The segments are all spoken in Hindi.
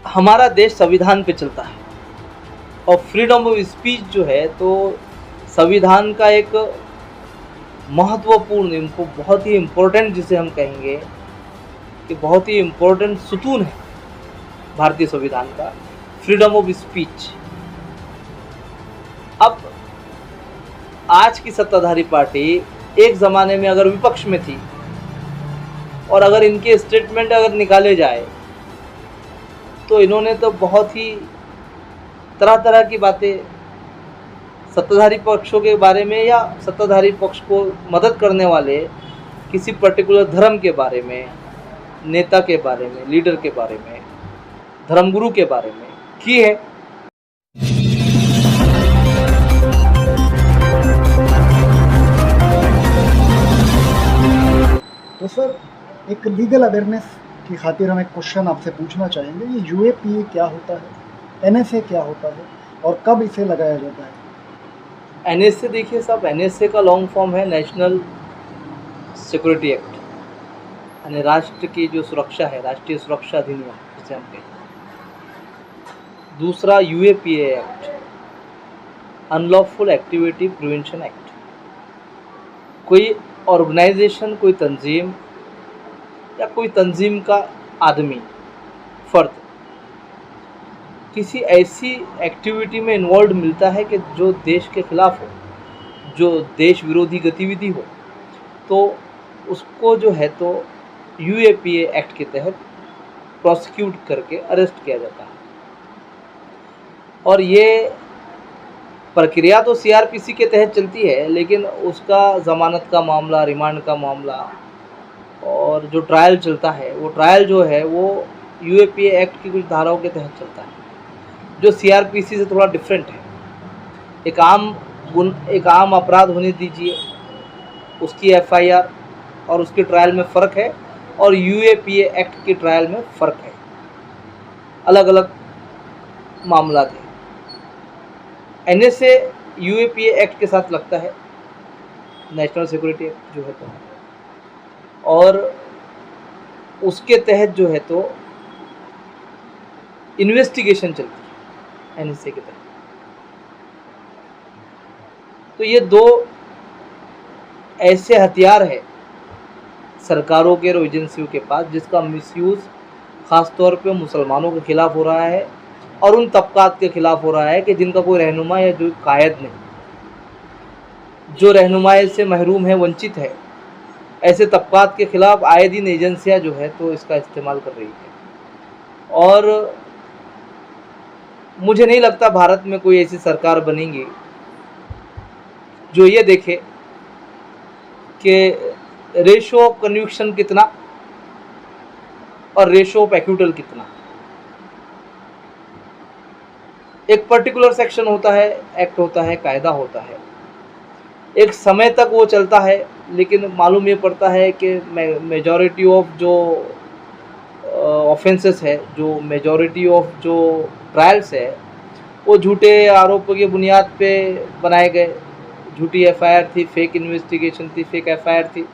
हमारा देश संविधान पे चलता है और फ्रीडम ऑफ स्पीच जो है तो संविधान का एक महत्वपूर्ण, इनको बहुत ही इम्पोर्टेंट जिसे हम कहेंगे कि बहुत ही इम्पोर्टेंट सुतून है भारतीय संविधान का, फ्रीडम ऑफ स्पीच। अब आज की सत्ताधारी पार्टी एक ज़माने में अगर विपक्ष में थी और अगर इनके स्टेटमेंट अगर निकाले जाए तो इन्होंने तो बहुत ही तरह तरह की बातें सत्ताधारी पक्षों के बारे में या सत्ताधारी पक्ष को मदद करने वाले किसी पर्टिकुलर धर्म के बारे में, नेता के बारे में, लीडर के बारे में, धर्मगुरु के बारे में की है। तो सर, एक लीगल अवेयरनेस की खातिर हम एक क्वेश्चन आपसे पूछना चाहेंगे, ये यूएपीए क्या होता है, एनएसए क्या होता है और कब इसे लगाया जाता है? एनएसए देखिए साहब, एनएसए का लॉन्ग फॉर्म है नेशनल सिक्योरिटी एक्ट, यानी राष्ट्र की जो सुरक्षा है, राष्ट्रीय सुरक्षा अधिनियम जिसे हम कहते हैं। दूसरा UAPA act, unlawful activity prevention act. कोई ऑर्गेनाइजेशन, कोई तंजीम या कोई तंजीम का आदमी, फर्द किसी ऐसी एक्टिविटी में इन्वॉल्व मिलता है कि जो देश के खिलाफ हो, जो देश विरोधी गतिविधि हो, तो उसको जो है तो यूएपीए एक्ट के तहत प्रोसिक्यूट करके अरेस्ट किया जाता है। और ये प्रक्रिया तो सीआरपीसी के तहत चलती है, लेकिन उसका ज़मानत का मामला, रिमांड का मामला और जो ट्रायल चलता है, वो ट्रायल जो है वो यूएपीए एक्ट की कुछ धाराओं के तहत चलता है, जो सीआरपीसी से थोड़ा डिफरेंट है। एक आम अपराध होने दीजिए, उसकी एफआईआर और उसके ट्रायल में फ़र्क है, और यूएपीए एक्ट के ट्रायल में फ़र्क है, अलग अलग मामला थे। एनएसए यूएपीए एक्ट के साथ लगता है, नेशनल सिक्योरिटी एक्ट जो है तो, और उसके तहत जो है तो इन्वेस्टिगेशन चलती है एनएसए के तहत। तो ये दो ऐसे हथियार है सरकारों के और एजेंसियों के पास, जिसका मिसयूज़ ख़ास तौर पे मुसलमानों के ख़िलाफ़ हो रहा है और उन तबकात के ख़िलाफ़ हो रहा है कि जिनका कोई रहनुमा या जो कायद नहीं, जो रहनुमाई से महरूम है, वंचित है, ऐसे तबकात के ख़िलाफ़ आए दिन एजेंसियाँ जो है तो इसका इस्तेमाल कर रही है। और मुझे नहीं लगता भारत में कोई ऐसी सरकार बनेगी जो ये देखे कि रेशो ऑफ कन्विक्शन कितना और रेशो ऑफ एक्यूटल कितना। एक पर्टिकुलर सेक्शन होता है, एक्ट होता है, कायदा होता है, एक समय तक वो चलता है, लेकिन मालूम ये पड़ता है कि मेजॉरिटी ऑफ जो ऑफेंसेस है, जो मेजॉरिटी ऑफ जो ट्रायल्स है, वो झूठे आरोपों की बुनियाद पे बनाए गए, झूठी एफआईआर थी, फेक इन्वेस्टिगेशन थी, फेक एफआईआर थी,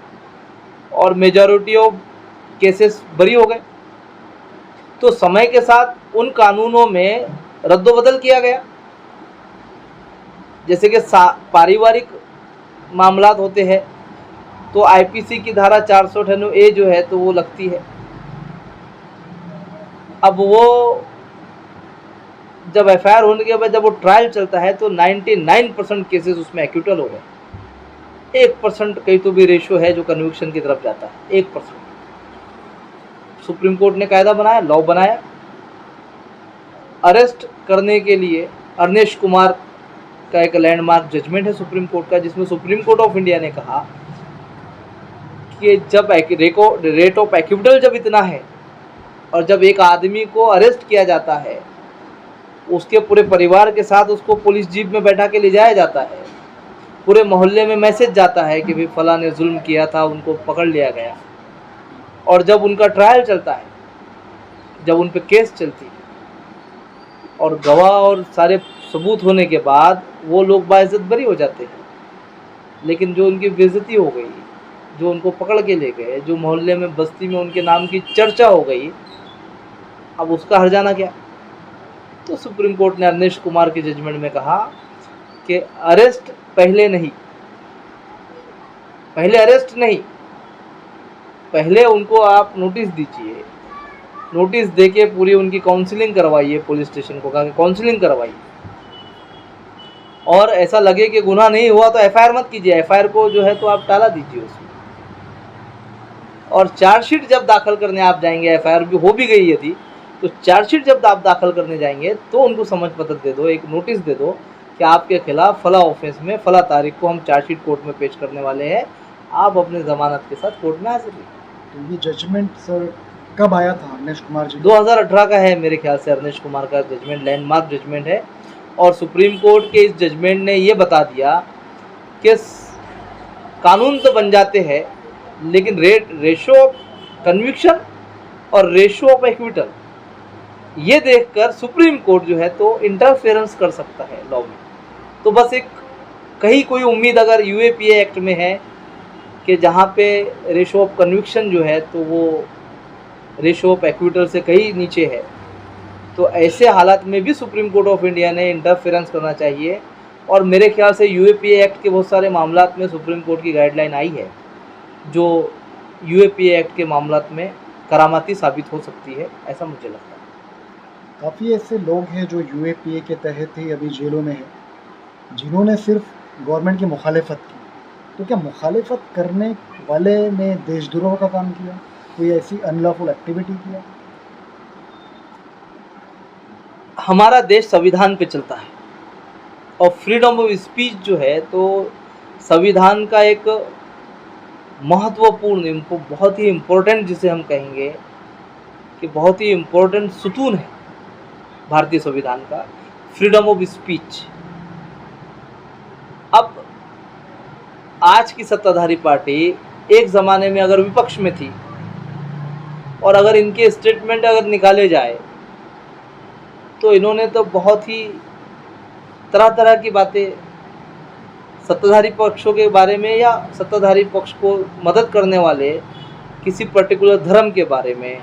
और मेजॉरिटी ऑफ केसेस बरी हो गए। तो समय के साथ उन कानूनों में रद्दोबदल किया गया, जैसे कि पारिवारिक मामलात होते हैं तो आईपीसी की धारा 498A जो है तो वो लगती है। अब वो जब एफआईआर होने के बाद जब वो ट्रायल चलता है तो 99% केसेस उसमें एक्यूटल हो गए। 1% कहीं तो भी रेशो है जो कन्विक्शन की तरफ जाता है, 1%। सुप्रीम कोर्ट ने कायदा बनाया, लॉ बनाया, अरेस्ट करने के लिए अरनेश कुमार का एक लैंडमार्क जजमेंट है सुप्रीम कोर्ट का, जिसमें सुप्रीम कोर्ट ऑफ इंडिया ने कहा कि जब रेट ऑफ एक्यूटल जब इतना है और जब एक आदमी को अरेस्ट किया जाता है, उसके पूरे परिवार के साथ उसको पुलिस जीप में बैठा के ले जाया जाता है, पूरे मोहल्ले में मैसेज जाता है कि भाई फलां ने जुल्म किया था, उनको पकड़ लिया गया, और जब उनका ट्रायल चलता है, जब उन पे केस चलती है और गवाह और सारे सबूत होने के बाद वो लोग बाइज्जत बरी हो जाते हैं, लेकिन जो उनकी बेइज्जती हो गई, जो उनको पकड़ के ले गए, जो मोहल्ले में, बस्ती में उनके नाम की चर्चा हो गई, अब उसका हर्जाना क्या। तो सुप्रीम कोर्ट ने अरनेश कुमार के जजमेंट में कहा कि अरेस्ट पहले पहले उनको आप नोटिस दीजिए, नोटिस देके पूरी उनकी काउंसलिंग करवाइए, पुलिस स्टेशन को कहा कि काउंसलिंग करवाइए, और ऐसा लगे कि गुनाह नहीं हुआ तो एफआईआर मत कीजिए, एफआईआर को जो है तो आप टाला दीजिए उसमें। और चार्जशीट जब दाखिल करने आप जाएंगे, एफआईआर भी हो भी गई यदि, तो चार्जशीट जब आप दाखिल करने जाएंगे तो उनको समझ पत्र दे दो, एक नोटिस दे दो कि आपके खिलाफ फला ऑफेंस में फला तारीख को हम चार्जशीट कोर्ट में पेश करने वाले हैं, आप अपने जमानत के साथ कोर्ट में हाजिर रहिए। तो ये जजमेंट सर कब आया था अरनेश कुमार जी? 2018 का है मेरे ख्याल से अरनेश कुमार का जजमेंट, लैंडमार्क जजमेंट है। और सुप्रीम कोर्ट के इस जजमेंट ने ये बता दिया कि कानून तो बन जाते हैं, लेकिन रेशो ऑफ कन्विक्शन और रेशो ऑफ एक्विटल ये देखकर सुप्रीम कोर्ट जो है तो इंटरफेरेंस कर सकता है लॉ में। तो बस एक कहीं कोई उम्मीद अगर यूएपीए एक्ट में है कि जहाँ पे रेशो ऑफ कन्विक्शन जो है तो वो रेशो ऑफ एक्विटल से कहीं नीचे है, तो ऐसे हालात में भी सुप्रीम कोर्ट ऑफ इंडिया ने इंटरफेरेंस करना चाहिए। और मेरे ख्याल से यूएपीए एक्ट के बहुत सारे मामलात में सुप्रीम कोर्ट की गाइडलाइन आई है जो यूएपीए एक्ट के मामलात में करामाती साबित हो सकती है, ऐसा मुझे लगता है। काफ़ी ऐसे लोग हैं जो यूएपीए के तहत ही अभी जेलों में हैं, जिन्होंने सिर्फ गवर्नमेंट की मुखालिफत की। तो क्या मुखालिफत करने वाले ने देशद्रोह का काम किया, कोई ऐसी अनलॉफुल एक्टिविटी किया? हमारा देश संविधान पे चलता है और फ्रीडम ऑफ स्पीच जो है तो संविधान का एक महत्वपूर्ण, बहुत ही इम्पोर्टेंट, जिसे हम कहेंगे कि बहुत ही इम्पोर्टेंट सुतून है भारतीय संविधान का, फ्रीडम ऑफ स्पीच। अब आज की सत्ताधारी पार्टी एक ज़माने में अगर विपक्ष में थी और अगर इनके स्टेटमेंट अगर निकाले जाए तो इन्होंने तो बहुत ही तरह तरह की बातें सत्ताधारी पक्षों के बारे में या सत्ताधारी पक्ष को मदद करने वाले किसी पर्टिकुलर धर्म के बारे में,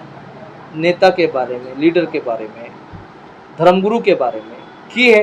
नेता के बारे में, लीडर के बारे में, धर्मगुरु के बारे में की है।